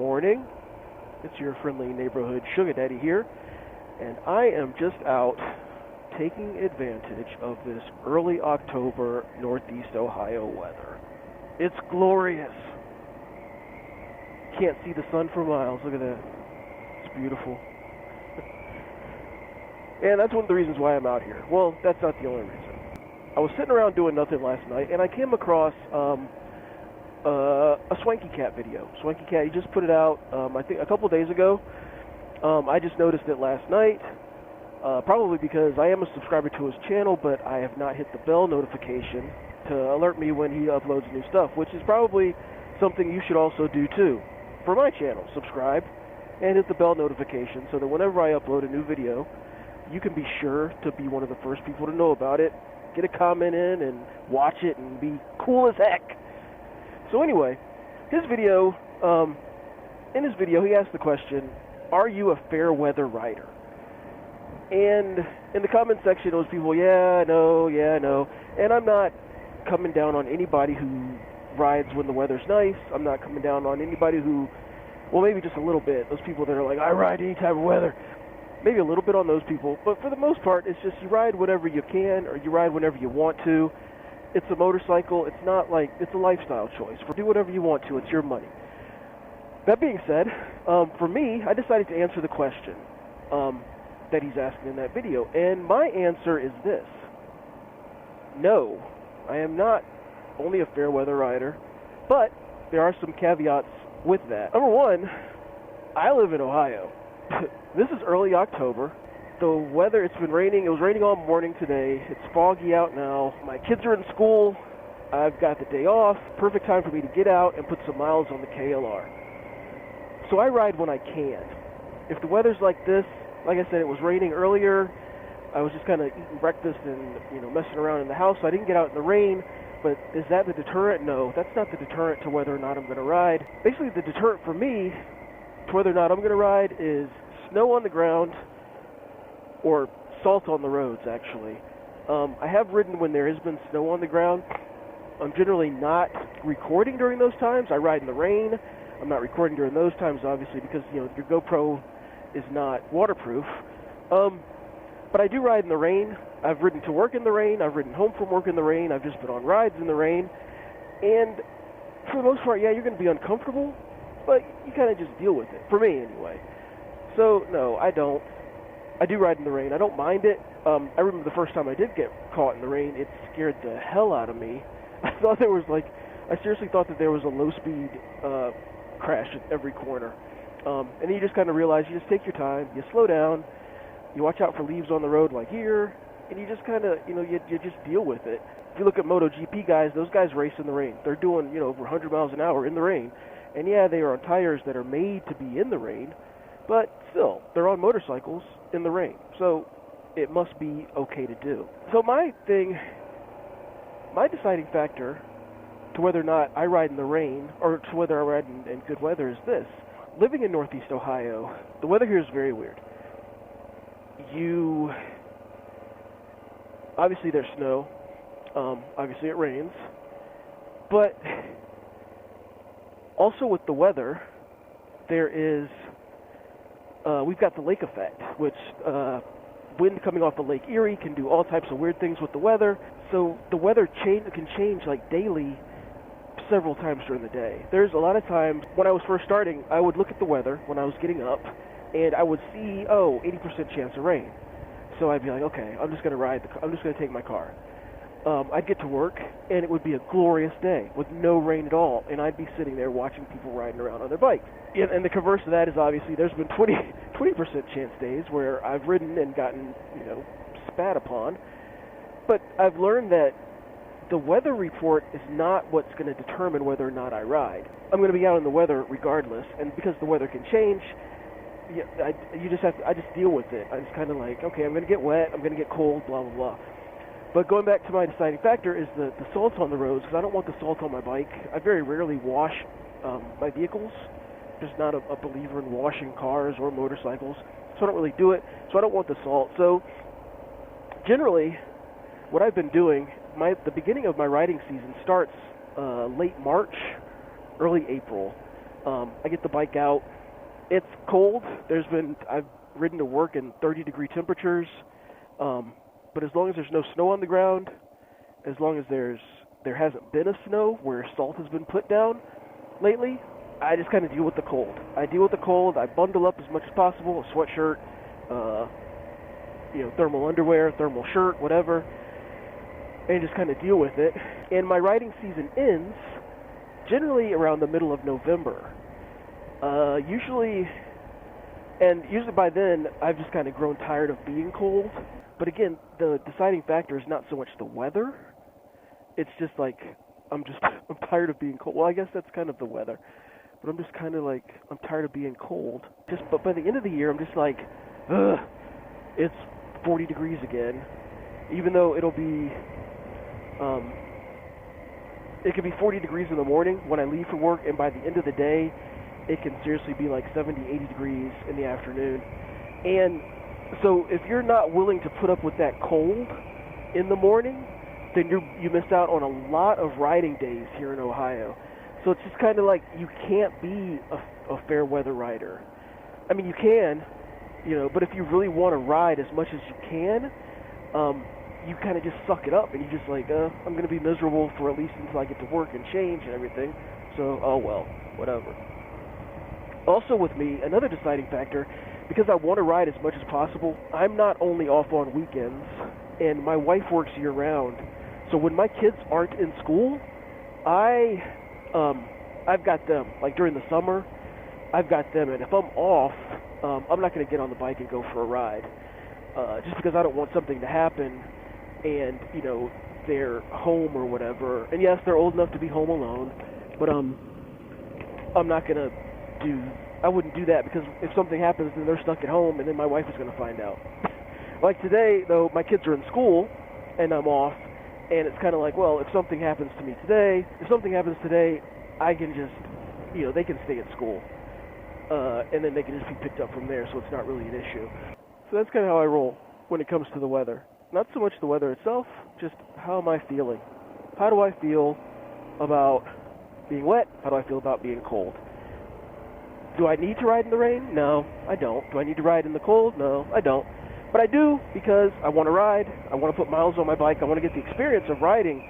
morning. It's your friendly neighborhood sugar daddy here, and I am just out taking advantage of this early October Northeast Ohio weather. It's glorious. Can't see the sun for miles. Look at that. It's beautiful. And that's one of the reasons why I'm out here. Well, that's not the only reason. I was sitting around doing nothing last night, and I came across a Swanky Cat video. Swanky Cat, he just put it out, I think, a couple days ago. I just noticed it last night, probably because I am a subscriber to his channel, but I have not hit the bell notification to alert me when he uploads new stuff, which is probably something you should also do too. For my channel, subscribe and hit the bell notification so that whenever I upload a new video, you can be sure to be one of the first people to know about it. Get a comment in and watch it and be cool as heck. So anyway, in his video, he asked the question, are you a fair weather rider? And in the comment section, those people, yeah, no. And I'm not coming down on anybody who rides when the weather's nice. I'm not coming down on anybody who, well, maybe just a little bit. Those people that are like, I ride any type of weather. Maybe a little bit on those people, but for the most part, it's just you ride whenever you can, or you ride whenever you want to. It's a motorcycle. It's not like, it's a lifestyle choice. Do whatever you want to. It's your money. That being said, for me, I decided to answer the question that he's asking in that video, and my answer is this. No, I am not only a fair weather rider, but there are some caveats with that. Number one, I live in Ohio. This is early October. The weather, it's been raining. It was raining all morning today. It's foggy out now. My kids are in school. I've got the day off. Perfect time for me to get out and put some miles on the KLR. So I ride when I can. If the weather's like this, like I said, it was raining earlier. I was just kind of eating breakfast and, messing around in the house. So I didn't get out in the rain. But is that the deterrent? No, that's not the deterrent to whether or not I'm going to ride. Basically, the deterrent for me to whether or not I'm going to ride is snow on the ground or salt on the roads, actually. I have ridden when there has been snow on the ground. I'm generally not recording during those times. I ride in the rain. I'm not recording during those times, obviously, because, your GoPro is not waterproof. But I do ride in the rain. I've ridden to work in the rain. I've ridden home from work in the rain. I've just been on rides in the rain. And for the most part, yeah, you're going to be uncomfortable, but you kind of just deal with it. For me, anyway. So, no, I don't. I do ride in the rain. I don't mind it. I remember the first time I did get caught in the rain, it scared the hell out of me. I seriously thought that there was a low-speed crash at every corner. And then you just kind of realize you just take your time, you slow down, you watch out for leaves on the road like here, and you just kind of, you just deal with it. If you look at MotoGP guys, those guys race in the rain. They're doing, over 100 miles an hour in the rain. And yeah, they are on tires that are made to be in the rain, but still, they're on motorcycles in the rain. So it must be okay to do. So my deciding factor to whether or not I ride in the rain or to whether I ride in good weather is this. Living in Northeast Ohio, the weather here is very weird. Obviously there's snow, obviously it rains, but also with the weather, there is, we've got the lake effect, which wind coming off the Lake Erie can do all types of weird things with the weather. So the weather can change like daily several times during the day. There's a lot of times when I was first starting, I would look at the weather when I was getting up, and I would see, 80% chance of rain. So I'd be like, okay, I'm just going to take my car. I'd get to work, and it would be a glorious day with no rain at all, and I'd be sitting there watching people riding around on their bikes. And the converse of that is obviously there's been 20% chance days where I've ridden and gotten, spat upon. But I've learned that the weather report is not what's going to determine whether or not I ride. I'm going to be out in the weather regardless, and because the weather can change, I just deal with it. I just kind of like, okay, I'm going to get wet, I'm going to get cold, blah, blah, blah. But going back to my deciding factor is the salt on the roads, because I don't want the salt on my bike. I very rarely wash my vehicles. Just not a believer in washing cars or motorcycles, so I don't really do it. So I don't want the salt. So generally, what I've been doing, the beginning of my riding season starts late March, early April. I get the bike out. It's cold. I've ridden to work in 30-degree temperatures, but as long as there's no snow on the ground, as long as there hasn't been a snow where salt has been put down lately, I just kind of deal with the cold. I deal with the cold. I bundle up as much as possible, a sweatshirt, thermal underwear, thermal shirt, whatever, and just kind of deal with it. And my riding season ends generally around the middle of November. Usually by then, I've just kind of grown tired of being cold. But again, the deciding factor is not so much the weather. It's just like, I'm tired of being cold. Well, I guess that's kind of the weather. But I'm just kind of like, I'm tired of being cold. But by the end of the year, I'm just like, ugh, it's 40 degrees again. Even though it could be 40 degrees in the morning when I leave for work, and by the end of the day, it can seriously be like 70, 80 degrees in the afternoon. And so if you're not willing to put up with that cold in the morning, then you missed out on a lot of riding days here in Ohio. So it's just kind of like you can't be a fair weather rider. I mean, you can, but if you really want to ride as much as you can, you kind of just suck it up, and you just like, I'm going to be miserable for at least until I get to work and change and everything. So, oh well, whatever. Also with me, another deciding factor, because I want to ride as much as possible, I'm not only off on weekends, and my wife works year-round. So when my kids aren't in school, I've got them, like during the summer, I've got them, and if I'm off, I'm not going to get on the bike and go for a ride, just because I don't want something to happen, and, they're home or whatever. And yes, they're old enough to be home alone, but I'm not going to I wouldn't do that, because if something happens, then they're stuck at home, and then my wife is going to find out. Like today, though, my kids are in school, and I'm off, and it's kind of like, well, if something happens to me today, I can just, they can stay at school, and then they can just be picked up from there, so it's not really an issue. So that's kind of how I roll when it comes to the weather. Not so much the weather itself, just how am I feeling? How do I feel about being wet? How do I feel about being cold? Do I need to ride in the rain? No, I don't. Do I need to ride in the cold? No, I don't. But I do, because I want to ride. I want to put miles on my bike. I want to get the experience of riding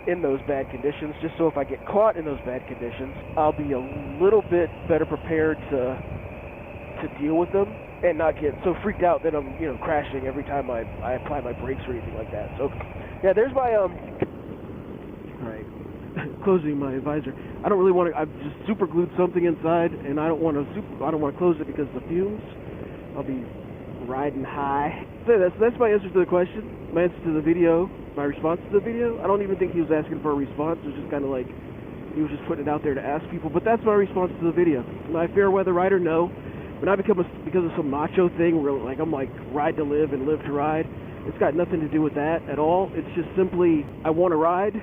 in those bad conditions, just so if I get caught in those bad conditions, I'll be a little bit better prepared to deal with them and not get so freaked out that I'm, crashing every time I apply my brakes or anything like that. So, yeah, there's my, closing my visor. I don't really want to. I've just super glued something inside, and I don't want to close it because of the fumes. I'll be riding high. So that's my answer to the question. My answer to the video. My response to the video. I don't even think he was asking for a response. It was just kind of like he was just putting it out there to ask people. But that's my response to the video. Am I a fair weather rider? No. When I because of some macho thing where like I'm like ride to live and live to ride. It's got nothing to do with that at all. It's just simply I want to ride.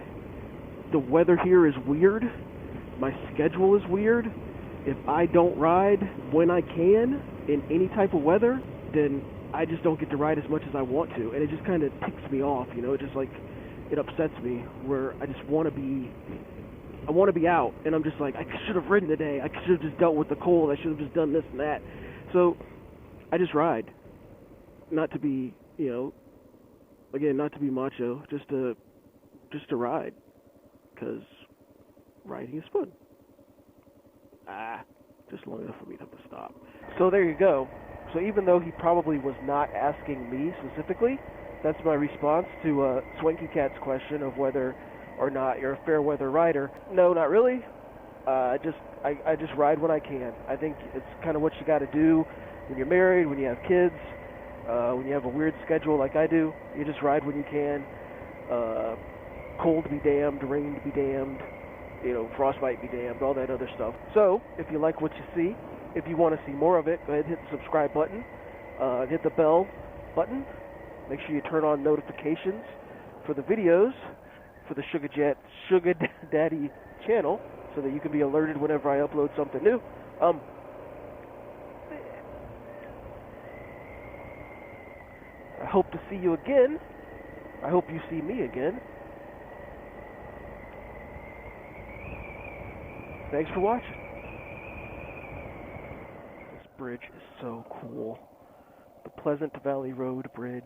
The weather here is weird. My schedule is weird. If I don't ride when I can in any type of weather, then I just don't get to ride as much as I want to, and it just kind of ticks me off, It just like it upsets me where I just want to be out, and I'm just like I should have ridden today. I should have just dealt with the cold. I should have just done this and that. So I just ride, not to be again not to be macho, just to ride. Because riding is fun. Just long enough for me to have to stop. So there you go. So even though he probably was not asking me specifically, that's my response to Swanky Cat's question of whether or not you're a fair weather rider. No, not really. I just ride when I can. I think it's kind of what you got to do when you're married, when you have kids, when you have a weird schedule like I do. You just ride when you can. Cold be damned, rain be damned, frostbite be damned, all that other stuff. So, if you like what you see, if you want to see more of it, go ahead and hit the subscribe button, hit the bell button, make sure you turn on notifications for the videos for the Sugar Daddy channel, so that you can be alerted whenever I upload something new. I hope to see you again. I hope you see me again. Thanks for watching. bridge is so cool. The Pleasant Valley Road Bridge.